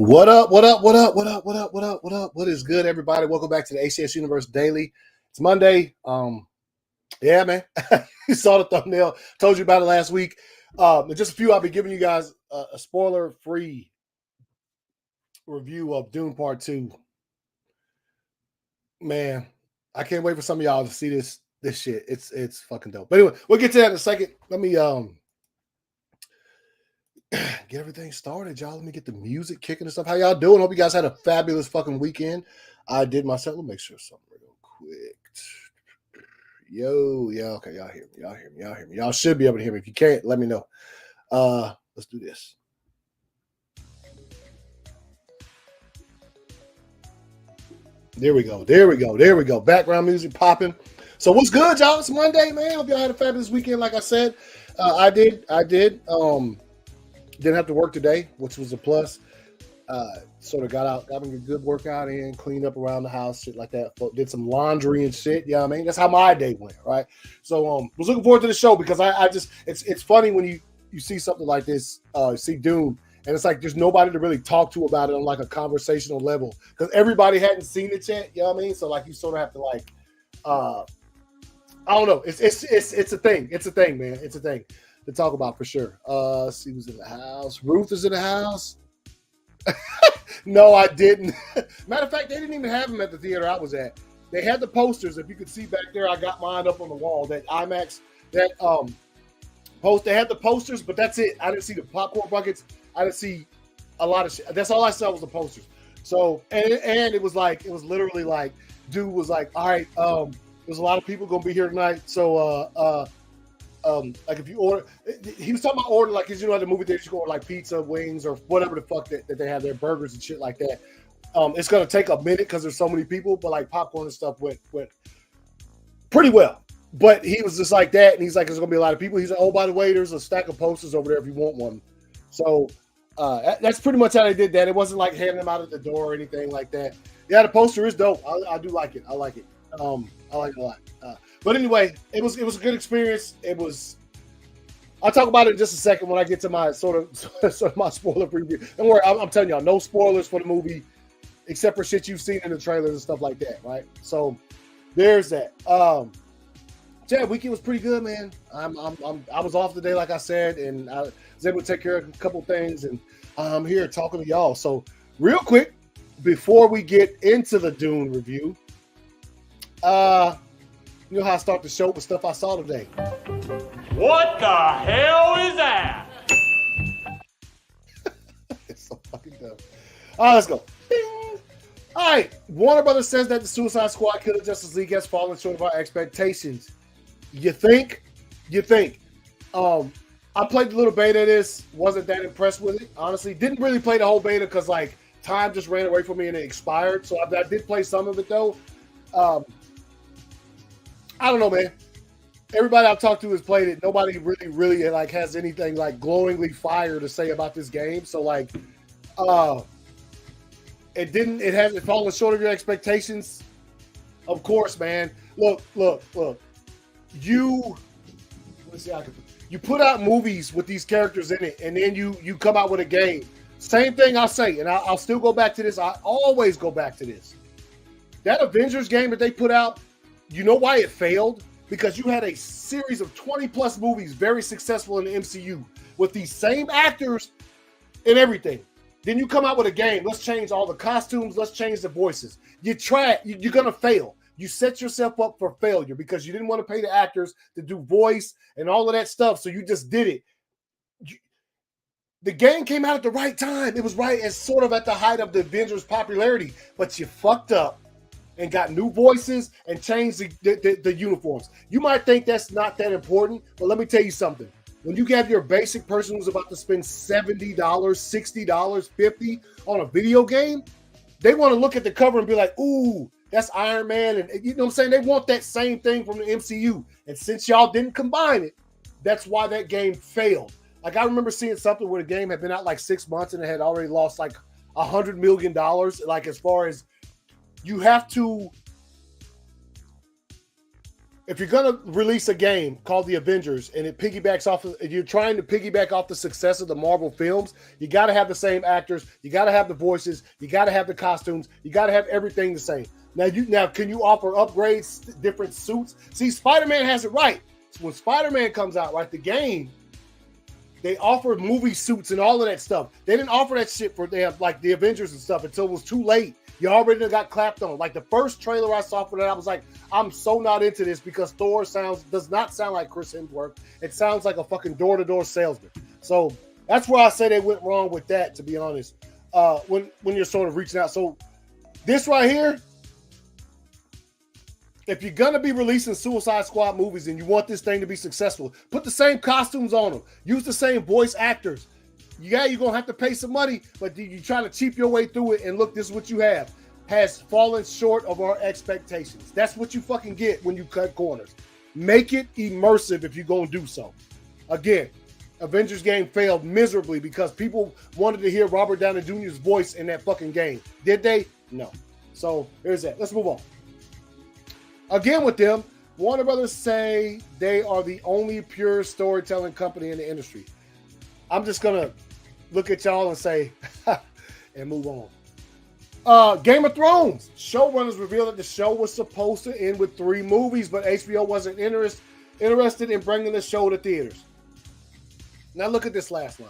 What up? What up? What up? What up? What up? What up? What up? What is good, everybody? Welcome back to the ACS Universe Daily. It's Monday. Yeah, man. You saw the thumbnail. Told you about it last week. Just a few. I'll be giving you guys a spoiler-free review of Dune Part 2. Man, I can't wait for some of y'all to see this shit. It's fucking dope. But anyway, we'll get to that in a second. Let me get everything started, y'all. Let me get the music kicking and stuff. How y'all doing? Hope you guys had a fabulous fucking weekend. I did myself. Let me make sure something real quick. Yo, yeah, okay, y'all hear me. Y'all hear me. Y'all hear me. Y'all should be able to hear me. If you can't, let me know. Let's do this. There we go. There we go. There we go. Background music popping. So what's good, y'all? It's Monday, man. Hope y'all had a fabulous weekend. Like I said, I did. Didn't have to work today, which was a plus. Sort of got me a good workout in, cleaned up around the house, shit like that. Did some laundry and shit. Yeah, I mean, that's how my day went, right? So was looking forward to the show because I just it's funny when you see something like this, see Dune, and it's like there's nobody to really talk to about it on like a conversational level because everybody hadn't seen it yet. You know what I mean? So like you sort of have to like I don't know. It's a thing. It's a thing, man. It's a thing to talk about for sure. Let's see who's in the house. Ruth is in the house. No, I didn't. Matter of fact, they didn't even have them at the theater I was at. They had the posters. If you could see back there, I got mine up on the wall. That IMAX, that post. They had the posters, but that's it. I didn't see the popcorn buckets. I didn't see a lot of shit. That's all I saw was the posters. So and it was literally like, dude was like, all right, there's a lot of people gonna be here tonight. So like if you order, he was talking about order like, cause you know at the movie theater you can order like pizza, wings, or whatever the fuck that they have their burgers and shit like that. It's gonna take a minute because there's so many people, but like popcorn and stuff went pretty well. But he was just like that, and he's like, there's gonna be a lot of people. He's like, oh, by the way, there's a stack of posters over there if you want one. So that's pretty much how they did that. It wasn't like handing them out at the door or anything like that. Yeah, the poster is dope. I do like it. I like it. I like it a lot. But anyway, it was a good experience. I'll talk about it in just a second when I get to my sort of my spoiler preview. Don't worry, I'm telling y'all, no spoilers for the movie, except for shit you've seen in the trailers and stuff like that, right? So there's that. Yeah, weekend was pretty good, man. I was off today, like I said, and I was able to take care of a couple things, and I'm here talking to y'all. So real quick, before we get into the Dune review, you know how I start the show with stuff I saw today. What the hell is that? It's so fucking dumb. All right, let's go. Bing. All right, Warner Brothers says that the Suicide Squad Kill the Justice League has fallen short of our expectations. You think? I played the little beta of this. Wasn't that impressed with it, honestly. Didn't really play the whole beta because like time just ran away from me and it expired. So I did play some of it though. I don't know, man. Everybody I've talked to has played it. Nobody really like has anything like glowingly fire to say about this game. So like, it hasn't fallen short of your expectations. Of course, man. Look. You put out movies with these characters in it, and then you come out with a game. Same thing I'll say, and I'll still go back to this. I always go back to this. That Avengers game that they put out, you know why it failed? Because you had a series of 20 plus movies very successful in the MCU with these same actors and everything. Then you come out with a game. Let's change all the costumes. Let's change the voices. You're going to fail. You set yourself up for failure because you didn't want to pay the actors to do voice and all of that stuff. So you just did it. The game came out at the right time. It was right as sort of at the height of the Avengers popularity, but you fucked up and got new voices and changed the uniforms. You might think that's not that important, but let me tell you something. When you have your basic person who's about to spend $70, $60, $50 on a video game, they want to look at the cover and be like, ooh, that's Iron Man. And you know what I'm saying? They want that same thing from the MCU. And since y'all didn't combine it, that's why that game failed. Like I remember seeing something where the game had been out like 6 months and it had already lost like $100 million. Like as far as you have to if you're gonna release a game called The Avengers and it piggybacks off of, you're trying to piggyback off the success of the Marvel films, you got to have the same actors, you got to have the voices, you got to have the costumes, you got to have everything the same. Now can you offer upgrades, different suits? See, Spider-Man has it right. So when Spider-Man comes out, right, the game, they offered movie suits and all of that stuff. They didn't offer that shit for like the Avengers and stuff until it was too late. You already got clapped on. Like the first trailer I saw for that, I was like, I'm so not into this because Thor does not sound like Chris Hemsworth. It sounds like a fucking door-to-door salesman. So that's where I say they went wrong with that, to be honest. When you're sort of reaching out. So this right here, if you're gonna be releasing Suicide Squad movies and you want this thing to be successful, put the same costumes on them. Use the same voice actors. Yeah, you're going to have to pay some money, but you try to cheap your way through it, and look, this is what you have. Has fallen short of our expectations. That's what you fucking get when you cut corners. Make it immersive if you're going to do so. Again, Avengers game failed miserably because people wanted to hear Robert Downey Jr.'s voice in that fucking game. Did they? No. So, here's that. Let's move on. Again with them, Warner Brothers say they are the only pure storytelling company in the industry. I'm just going to look at y'all and say, and move on. Game of Thrones. Showrunners revealed that the show was supposed to end with 3 movies, but HBO wasn't interested in bringing the show to theaters. Now look at this last line.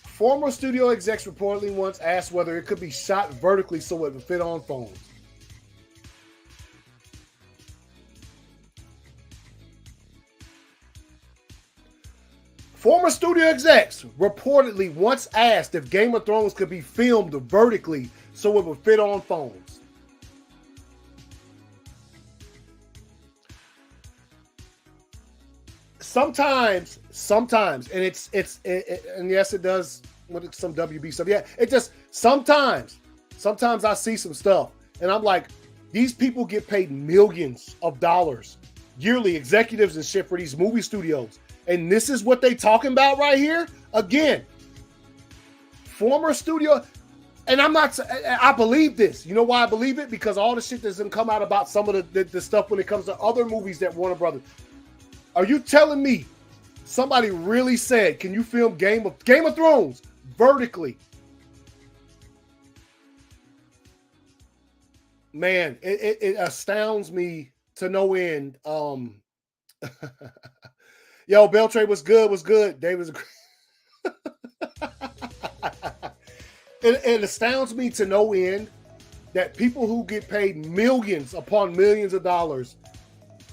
Former studio execs reportedly once asked whether it could be shot vertically so it would fit on phones. Former studio execs reportedly once asked if Game of Thrones could be filmed vertically so it would fit on phones. Sometimes, and and yes, it does with some WB stuff. Yeah, it just sometimes I see some stuff and I'm like, these people get paid millions of dollars yearly, executives and shit for these movie studios. And this is what they talking about right here. Again, former studio, and I believe this. You know why I believe it? Because all the shit doesn't come out about some of the stuff when it comes to other movies that Warner Brothers. Are you telling me somebody really said, can you film Game of Thrones vertically? Man, it astounds me to no end. Yo, Beltray was good. David's it astounds me to no end that people who get paid millions upon millions of dollars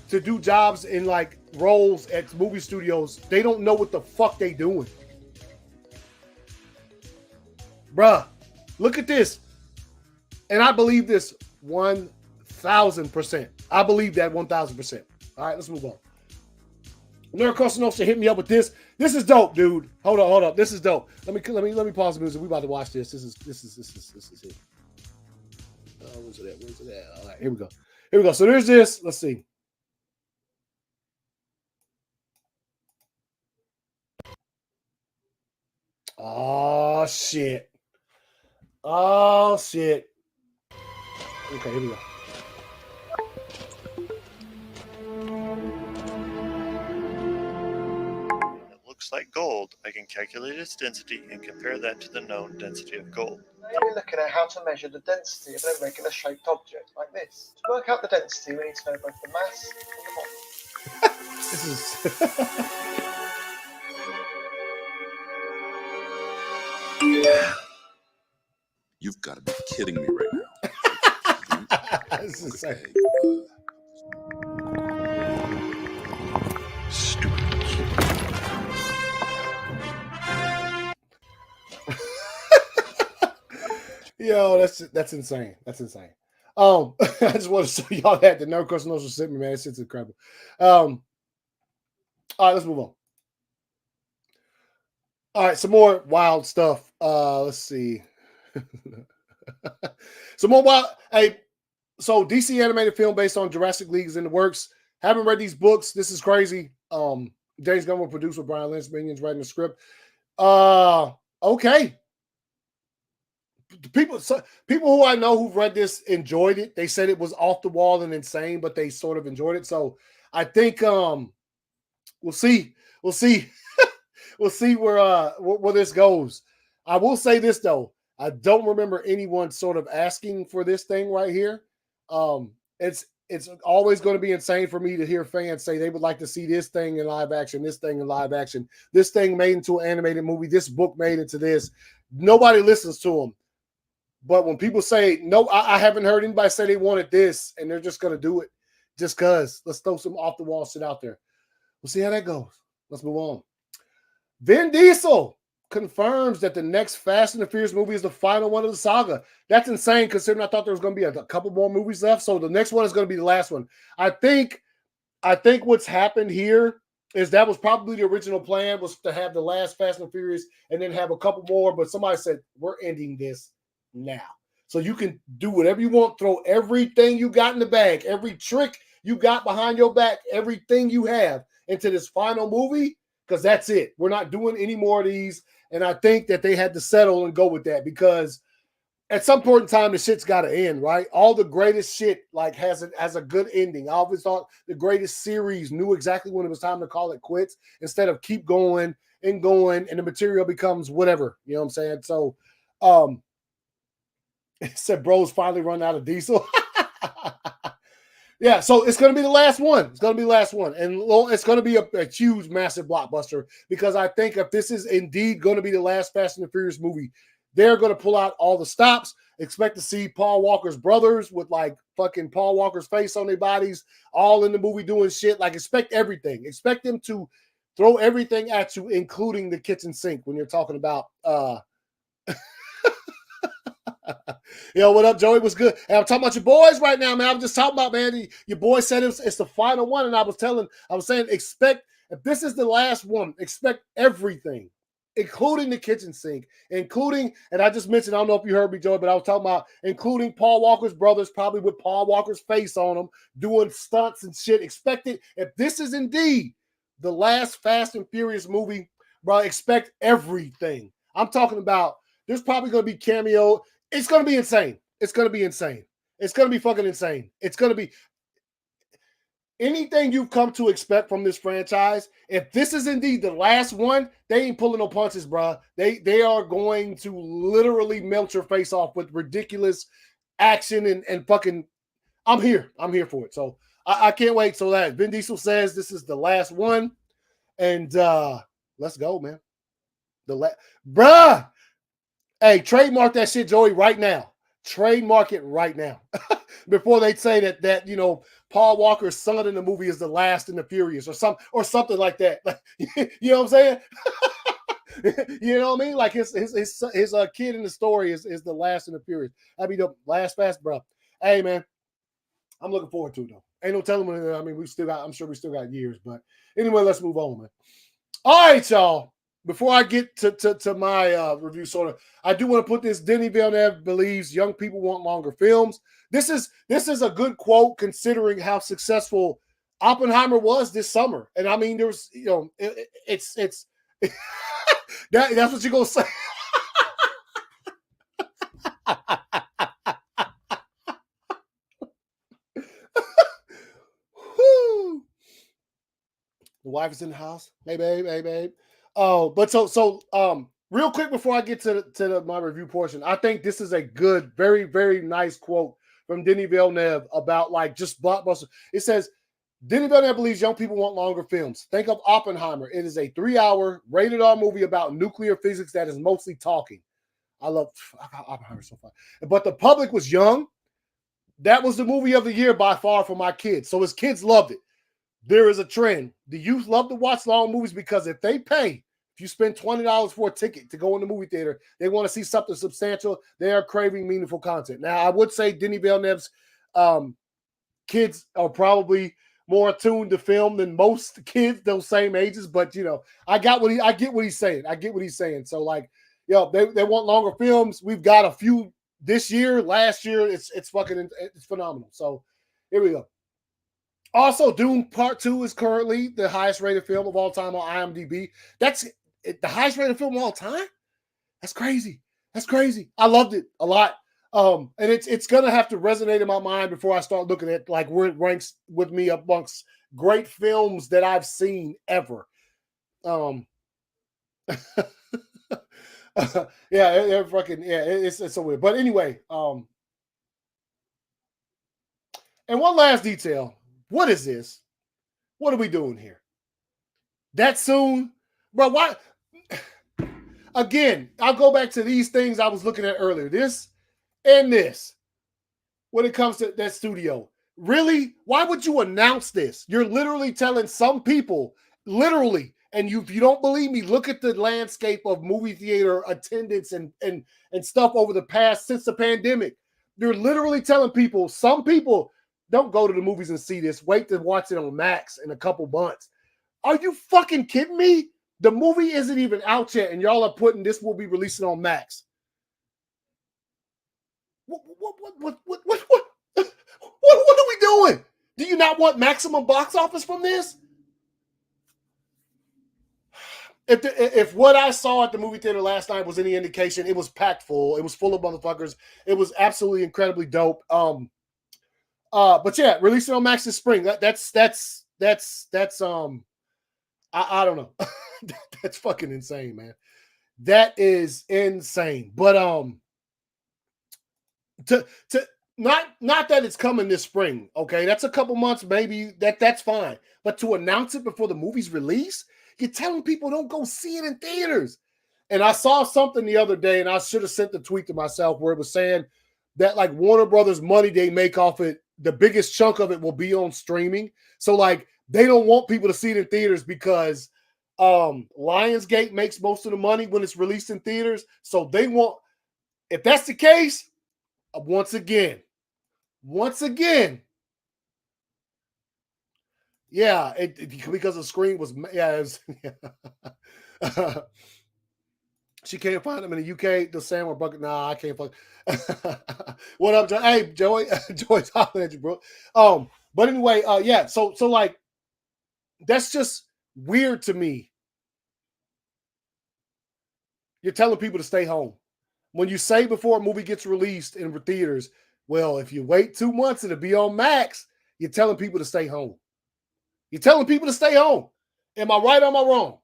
to do jobs in like roles at movie studios, they don't know what the fuck they doing. Bruh, look at this. And I believe this 1,000%. I believe that 1,000%. All right, let's move on. Nerdcostonosa hit me up with this. This is dope, dude. Hold up. This is dope. Let me pause the music. We about to watch this. This is it. Where's it at? All right, here we go. So there's this. Let's see. Oh shit. Okay, here we go. Looks like gold, I can calculate its density and compare that to the known density of gold. Now we're looking at how to measure the density of an irregular shaped object like this. To work out the density, we need to know both the mass and the volume. This is You've got to be kidding me right now. this is insane. Stupid. Yo, that's insane. That's insane. I just want to show y'all that the Nerdcostonosa sent me, man. It's incredible. All right, let's move on. All right, some more wild stuff. Let's see. Some more wild. Hey, so DC animated film based on Jurassic League is in the works. Haven't read these books. This is crazy. James Gunn will produce with Brian Lynch, Minions writing the script. Okay. people who I know who've read this enjoyed it. They said it was off the wall and insane, but they sort of enjoyed it. So I think we'll see. We'll see. We'll see where this goes. I will say this though. I don't remember anyone sort of asking for this thing right here. It's always going to be insane for me to hear fans say they would like to see this thing in live action, this thing in live action, this thing made into an animated movie, this book made into this. Nobody listens to them. But when people say, no, I haven't heard anybody say they wanted this, and they're just going to do it just because. Let's throw some off-the-wall shit out there. We'll see how that goes. Let's move on. Vin Diesel confirms that the next Fast and the Furious movie is the final one of the saga. That's insane considering I thought there was going to be a couple more movies left. So the next one is going to be the last one. I think what's happened here is that was probably the original plan, was to have the last Fast and Furious and then have a couple more. But somebody said, we're ending this now. So you can do whatever you want, throw everything you got in the bag, every trick you got behind your back, everything you have into this final movie, because that's it. We're not doing any more of these. And I think that they had to settle and go with that because at some point in time, the shit's got to end, right? All the greatest shit like has a good ending. I always thought the greatest series knew exactly when it was time to call it quits instead of keep going, and the material becomes whatever. You know what I'm saying? So it said bros finally run out of diesel. Yeah, so it's going to be the last one. It's going to be the last one. And it's going to be a huge, massive blockbuster because I think if this is indeed going to be the last Fast and the Furious movie, they're going to pull out all the stops. Expect to see Paul Walker's brothers with like fucking Paul Walker's face on their bodies, all in the movie doing shit. Like expect everything. Expect them to throw everything at you, including the kitchen sink when you're talking about Yo, what up, Joey? What's good? And I'm talking about your boys right now, man. I'm just talking about, man, your boy said it's the final one, and I was saying, expect, if this is the last one, expect everything, including the kitchen sink, including, and I just mentioned, I don't know if you heard me, Joey, but I was talking about including Paul Walker's brothers, probably with Paul Walker's face on them, doing stunts and shit. Expect it. If this is indeed the last Fast and Furious movie, bro, expect everything. I'm talking about, there's probably going to be cameo. It's going to be insane. It's going to be insane. It's going to be fucking insane. It's going to be anything you've come to expect from this franchise. If this is indeed the last one, they ain't pulling no punches, bro. They are going to literally melt your face off with ridiculous action and fucking. I'm here for it. So I can't wait. So that Vin Diesel says this is the last one, and let's go, man. Bruh. Hey, trademark that shit, Joey, right now. Trademark it right now. Before they say that Paul Walker's son in the movie is the last in the Furious or something like that. Like, you know what I'm saying? You know what I mean? Like his kid in the story is the last in the Furious. That'd be the last Fast, bro. Hey man, I'm looking forward to it though. Ain't no telling when. I mean, I'm sure we still got years, but anyway, let's move on, man. All right, y'all. Before I get to my review, sort of, I do want to put this. Denis Villeneuve believes young people want longer films. This is a good quote considering how successful Oppenheimer was this summer. And I mean, there was, it's that's what you're gonna say. The wife is in the house. Hey babe. Oh, but so real quick before I get to my review portion, I think this is a good, very, very nice quote from Denis Villeneuve about like just blockbuster. It says, Denis Villeneuve believes young people want longer films. Think of Oppenheimer. It is a 3-hour rated R movie about nuclear physics that is mostly talking. I got Oppenheimer so far. But the public was young. That was the movie of the year by far for my kids. So his kids loved it. There is a trend. The youth love to watch long movies because if they pay, if you spend $20 for a ticket to go in the movie theater, they want to see something substantial. They are craving meaningful content. Now, I would say Denis Villeneuve's kids are probably more attuned to film than most kids those same ages. But I get what he's saying. I get what he's saying. So like, they want longer films. We've got a few this year. Last year, it's phenomenal. So here we go. Also, Dune Part 2 is currently the highest rated film of all time on IMDb. That's the highest rated film of all time? That's crazy. That's crazy. I loved it a lot. And it's gonna have to resonate in my mind before I start looking at like where it ranks with me amongst great films that I've seen ever. It's so weird. But anyway, and one last detail. What is this? What are we doing here? That soon? Bro, why? Again, I'll go back to these things I was looking at earlier. This and this. When it comes to that studio. Really? Why would you announce this? You're literally telling some people, literally, and if you don't believe me, look at the landscape of movie theater attendance and stuff over the past since the pandemic. You're literally telling people, some people don't go to the movies and see this. Wait to watch it on Max in a couple months. Are you fucking kidding me? The movie isn't even out yet, and y'all are putting this will be releasing on Max. What are we doing? Do you not want maximum box office from this? If what I saw at the movie theater last night was any indication, it was packed full. It was full of motherfuckers. It was absolutely incredibly dope. But yeah, releasing on Max this spring. That's I don't know. That's fucking insane, man. That is insane. But to not that it's coming this spring, okay? That's a couple months, maybe that's fine. But to announce it before the movie's release, you're telling people don't go see it in theaters. And I saw something the other day, and I should have sent the tweet to myself where it was saying that like Warner Brothers money they make off it, the biggest chunk of it will be on streaming. So like they don't want people to see it in theaters because Lionsgate makes most of the money when it's released in theaters. So they want, if that's the case, once again, yeah, because the screen was, she can't find them in the UK. The Sam or bucket. Nah, I can't find. What up, Joe? Hey, Joey, Joey's hollering at you, bro. But anyway, yeah. So like, that's just weird to me. You're telling people to stay home. When you say before a movie gets released in theaters, well, if you wait 2 months it'll be on Max, you're telling people to stay home. You're telling people to stay home. Am I right or am I wrong?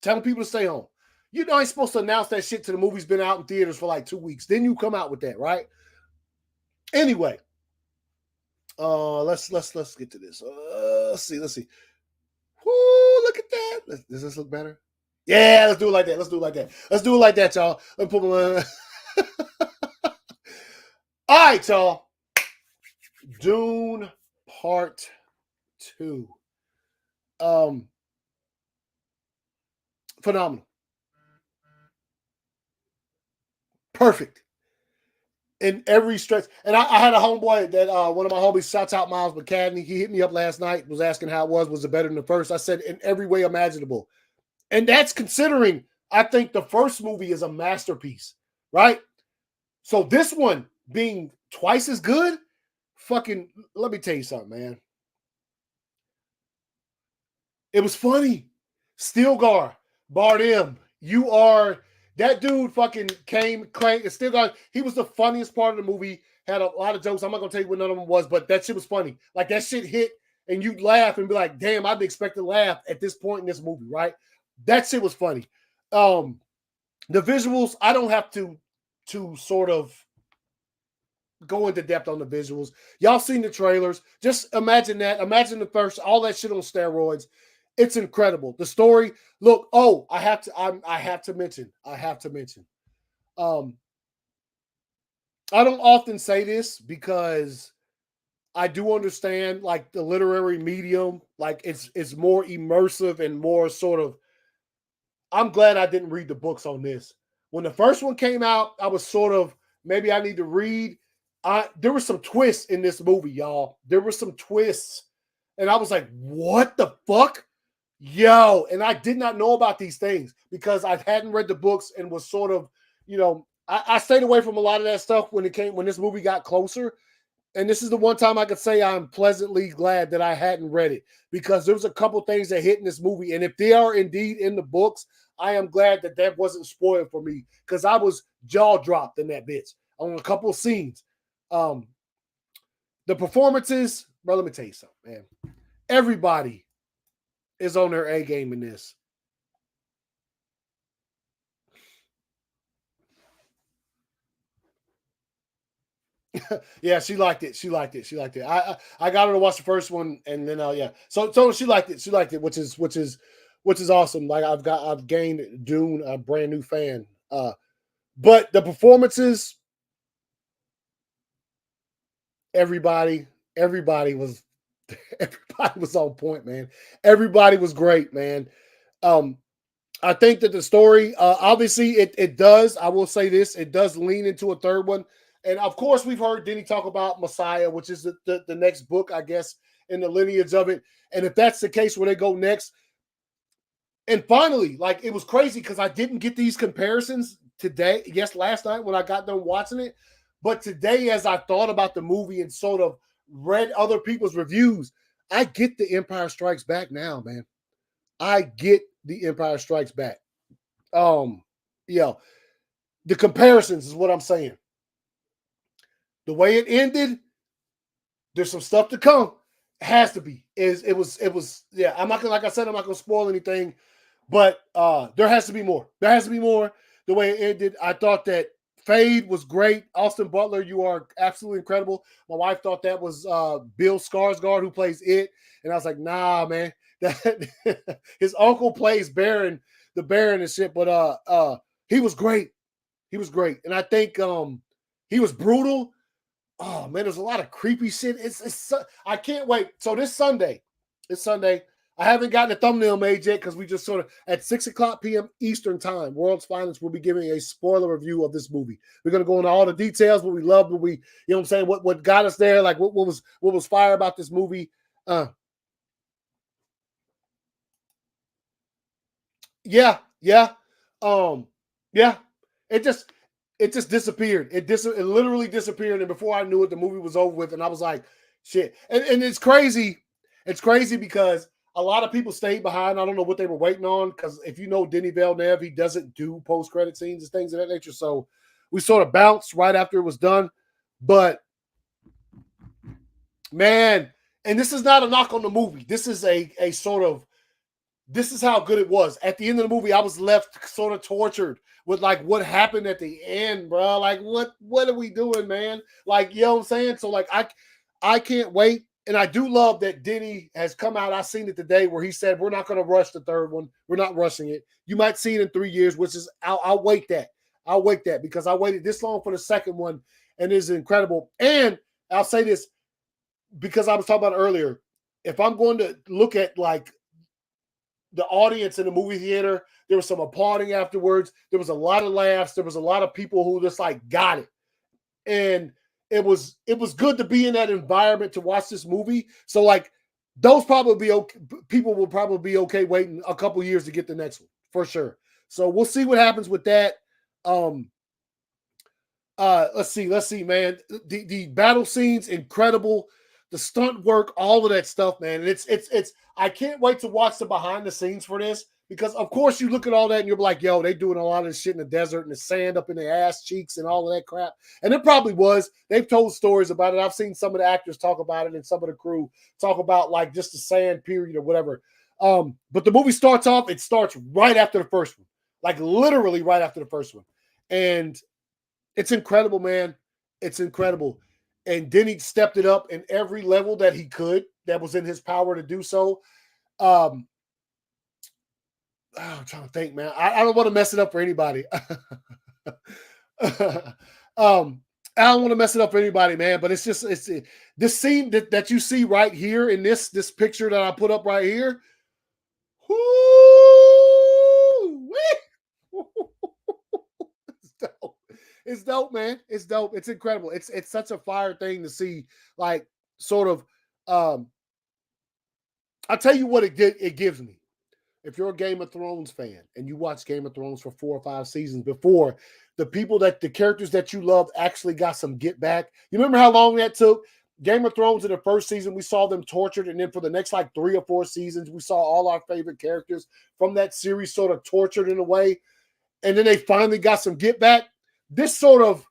Telling people to stay home. You know, ain't supposed to announce that shit till the movie's been out in theaters for like 2 weeks. Then you come out with that, right? Anyway, let's get to this. Let's see. Whoo, look at that. Does this look better? Yeah, let's do it like that. Let's do it like that, y'all. Let me put my... All right, y'all. Dune Part 2. Phenomenal. Perfect. In every stretch. And I had a homeboy that one of my homies, shouts out Miles McCadney. He hit me up last night, was asking how it was it better than the first? I said in every way imaginable. And that's considering I think the first movie is a masterpiece, right? So this one being twice as good, fucking, let me tell you something, man. It was funny. Stilgar, Bardem, you are, that dude fucking Stilgar, he was the funniest part of the movie, had a lot of jokes. I'm not going to tell you what none of them was, but that shit was funny. Like that shit hit and you'd laugh and be like, damn, I'd be expecting to laugh at this point in this movie, right? That shit was funny. The visuals, I don't have to sort of go into depth on the visuals. Y'all seen the trailers. Just imagine that. Imagine the first, all that shit on steroids. It's incredible. The story, look, I have to mention. I don't often say this because I do understand like the literary medium, like it's more immersive and more sort of, I'm glad I didn't read the books on this. When the first one came out, I was sort of, maybe I need to read. There were some twists in this movie, y'all. There were some twists. And I was like, what the fuck? Yo. And I did not know about these things because I hadn't read the books and was sort of, I stayed away from a lot of that stuff when this movie got closer. And this is the one time I could say I'm pleasantly glad that I hadn't read it because there was a couple things that hit in this movie. And if they are indeed in the books, I am glad that wasn't spoiled for me because I was jaw dropped in that bitch on a couple of scenes. The performances, bro, let me tell you something, man. Everybody is on their A game in this. Yeah, she liked it. She liked it. She liked it. I got her to watch the first one, and then yeah. So she liked it. She liked it, which is awesome. Like I've gained Dune a brand new fan. But the performances, everybody was everybody was on point, man. Everybody was great, man. I think that the story, obviously, it does. I will say this: it does lean into a third one. And of course, we've heard Denny talk about Messiah, which is the next book, I guess, in the lineage of it. And if that's the case, where they go next. And finally, like, it was crazy because I didn't get these comparisons today. Yes, last night when I got done watching it. But today, as I thought about the movie and sort of read other people's reviews, I get the Empire Strikes Back now, man. I get the Empire Strikes Back. Yeah. The comparisons is what I'm saying. The way it ended, there's some stuff to come. It has to be. It was. Yeah. I'm not gonna, like I said, I'm not gonna spoil anything, but there has to be more. There has to be more. The way it ended, I thought that Fade was great. Austin Butler, you are absolutely incredible. My wife thought that was Bill Skarsgård who plays it, and I was like, nah, man. That his uncle plays Baron, the Baron and shit, but he was great. He was great, and I think he was brutal. Oh man, there's a lot of creepy shit. It's I can't wait. So this Sunday, I haven't gotten a thumbnail made yet because we just sort of at 6:00 p.m. Eastern time, World's Finest will be giving a spoiler review of this movie. We're gonna go into all the details, what we loved, what we, you know what I'm saying, what got us there, like what was fire about this movie. Yeah. Yeah. It just disappeared. It literally disappeared. And before I knew it, the movie was over with. And I was like, shit. And it's crazy. It's crazy because a lot of people stayed behind. I don't know what they were waiting on. Because if you know Denis Villeneuve, he doesn't do post-credit scenes and things of that nature. So we sort of bounced right after it was done. But man, and this is not a knock on the movie. This is a sort of, this is how good it was. At the end of the movie, I was left sort of tortured with like what happened at the end, bro. Like what are we doing, man? Like, you know what I'm saying? So like I can't wait. And I do love that Denny has come out. I seen it today where he said, we're not going to rush the third one. We're not rushing it. You might see it in 3 years, which is, I'll wait that. I'll wait that because I waited this long for the second one and it's incredible. And I'll say this because I was talking about earlier. If I'm going to look at like the audience in the movie theater, there was some applauding afterwards. There was a lot of laughs. There was a lot of people who just like got it. And it was good to be in that environment to watch this movie. So like those probably be okay. People will probably be okay waiting a couple years to get the next one for sure. So we'll see what happens with that. Let's see, man. The battle scenes, incredible. The stunt work, all of that stuff, man. And it's I can't wait to watch the behind the scenes for this because of course you look at all that and you're like, yo, they doing a lot of this shit in the desert and the sand up in their ass cheeks and all of that crap. And it probably was. They've told stories about it. I've seen some of the actors talk about it and some of the crew talk about like just the sand period or whatever. But the movie starts off, it starts right after the first one. Like literally right after the first one. And it's incredible, man. It's incredible. And Denny stepped it up in every level that he could, that was in his power to do so. I'm trying to think, man. I don't want to mess it up for anybody. I don't want to mess it up for anybody, man. But it's this scene that you see right here in this picture that I put up right here. It's dope. It's dope, man. It's dope. It's incredible. It's such a fire thing to see. Like sort of. I'll tell you what it gives me. If you're a Game of Thrones fan and you watch Game of Thrones for 4 or 5 seasons before, the characters that you loved actually got some get back. You remember how long that took? Game of Thrones in the first season, we saw them tortured, and then for the next like 3 or 4 seasons, we saw all our favorite characters from that series sort of tortured in a way, and then they finally got some get back. This sort of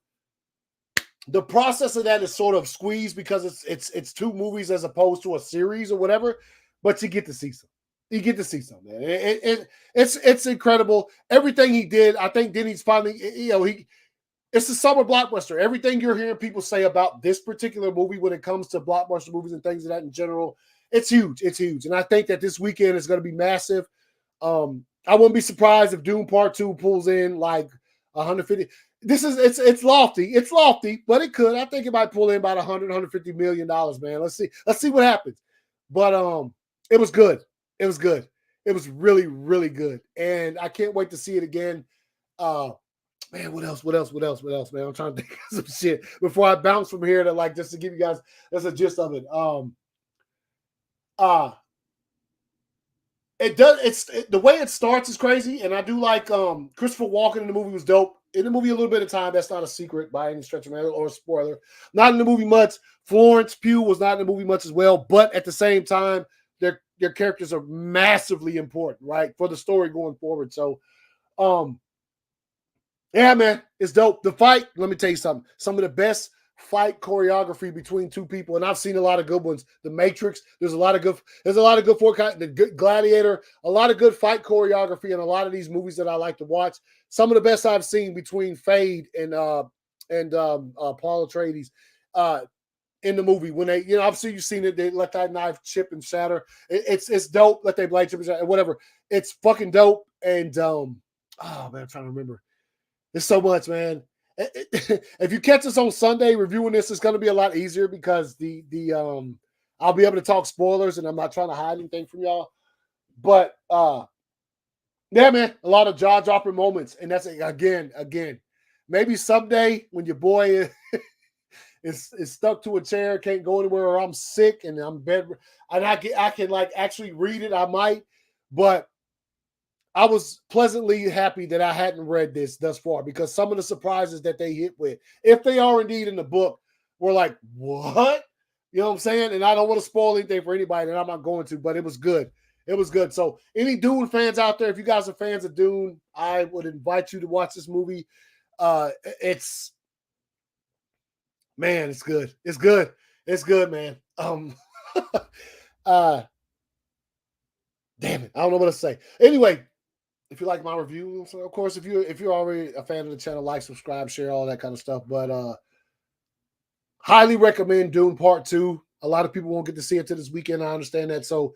the process of that is sort of squeezed because it's 2 movies as opposed to a series or whatever, but you get to see some. You get to see some, man. It's incredible. Everything he did, I think Denny's finally, it's a summer blockbuster. Everything you're hearing people say about this particular movie when it comes to blockbuster movies and things of that in general, it's huge. It's huge. And I think that this weekend is going to be massive. I wouldn't be surprised if Dune Part 2 pulls in like 150. It's lofty. It's lofty, but it could. I think it might pull in about $150 million, man. Let's see what happens. But it was good. It was good. It was really, really good. And I can't wait to see it again. Man, what else, man? I'm trying to think of some shit before I bounce from here to just to give you guys that's a gist of it. The way it starts is crazy, and I do like Christopher Walken in the movie was dope. In the movie a little bit of time, that's not a secret by any stretch of the or a spoiler. Not in the movie much. Florence Pugh was not in the movie much as well, but at the same time, their characters are massively important, right, for the story going forward. So, yeah, man, it's dope. The fight, let me tell you something. Some of the best fight choreography between 2 people, and I've seen a lot of good ones. The Matrix, there's a lot of good forecast. The good Gladiator, a lot of good fight choreography in a lot of these movies that I like to watch. Some of the best I've seen between Fade and Paul Atreides in the movie when they, obviously you've seen it. They let that knife chip and shatter. It's dope. Let they blade chip and shatter, whatever. It's fucking dope. And oh man, I'm trying to remember. There's so much, man. If you catch us on Sunday reviewing this, it's going to be a lot easier because I'll be able to talk spoilers, and I'm not trying to hide anything from y'all. But yeah, man, a lot of jaw-dropping moments, and that's again. Maybe someday when your boy is stuck to a chair, can't go anywhere, or I'm sick and I'm bed, and I can like actually read it, I might. But I was pleasantly happy that I hadn't read this thus far because some of the surprises that they hit with, if they are indeed in the book, were like, what? You know what I'm saying? And I don't want to spoil anything for anybody, and I'm not going to, but it was good. It was good. So any Dune fans out there, if you guys are fans of Dune, I would invite you to watch this movie. It's good. It's good. It's good, man. Damn it. I don't know what to say. Anyway, if you like my review, so of course, if you're already a fan of the channel, like, subscribe, share, all that kind of stuff. But highly recommend Dune Part 2. A lot of people won't get to see it till this weekend. I understand that. So,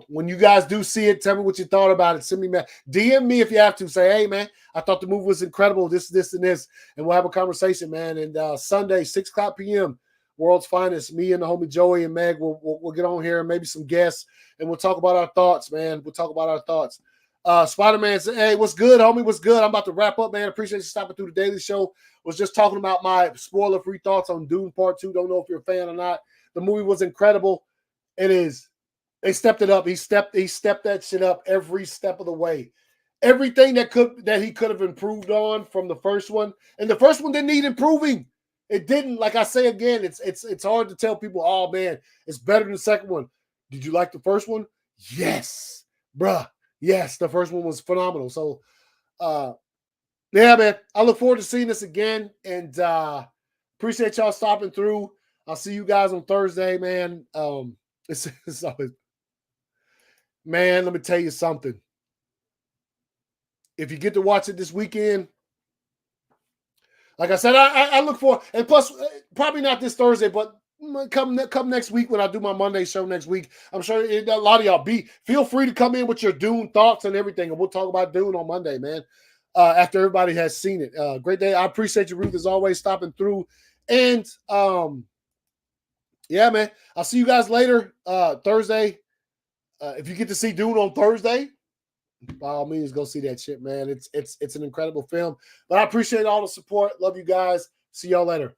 when you guys do see it, tell me what you thought about it. Send me, DM me if you have to. Say, hey, man, I thought the movie was incredible. This, and this, and we'll have a conversation, man. And Sunday, 6:00 p.m., World's Finest. Me and the homie Joey and Meg will get on here and maybe some guests, and we'll talk about our thoughts, man. We'll talk about our thoughts. Spider-Man said, hey, what's good, homie? What's good? I'm about to wrap up, man. Appreciate you stopping through the Daily Show. Was just talking about my spoiler-free thoughts on Dune Part 2. Don't know if you're a fan or not. The movie was incredible. It is. They stepped it up. He stepped that shit up every step of the way. Everything that he could have improved on from the first one. And the first one didn't need improving. It didn't. Like I say again, it's hard to tell people, oh man, it's better than the second one. Did you like the first one? Yes, bruh. Yes, the first one was phenomenal. So, yeah, man, I look forward to seeing this again, and appreciate y'all stopping through. I'll see you guys on Thursday, man. It's always, man, let me tell you something. If you get to watch it this weekend, like I said, I look for, and plus, probably not this Thursday, but come next week when I do my Monday show next week. I'm sure a lot of y'all feel free to come in with your Dune thoughts and everything, and we'll talk about Dune on Monday, man. After everybody has seen it. Great day. I appreciate you, Ruth, as always, stopping through. And yeah, man, I'll see you guys later Thursday. If you get to see Dune on Thursday, by all means, go see that shit, man. It's an incredible film. But I appreciate all the support. Love you guys. See y'all later.